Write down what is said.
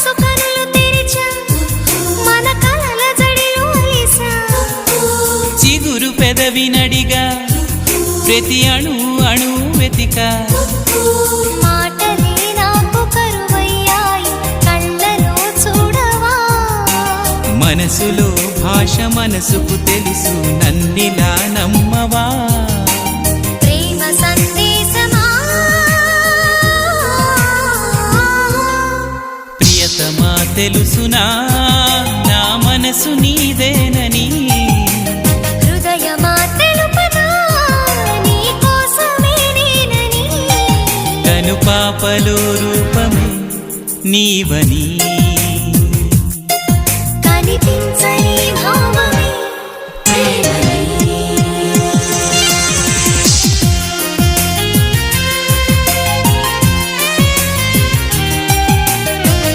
మనసు కనులు తెరిచా మన కలల జడిలో అలిసా చిగురు పెదవి నడిగా ప్రతి అణు అణు వెతిక మాటలే నాకు కరువయ్యాయి కళ్ళలో చూడవా మనసులో భాష మనసుకు తెలుసు నన్నిలా నమ్మవా ప్రేమ సందేశమా ప్రియతమా తెలుసునా నా మనసు నీదేనని హృదయమా తెలుపనా నీ కోసమే నేనని కను పాపలో రూపమే నీవని కనిపించ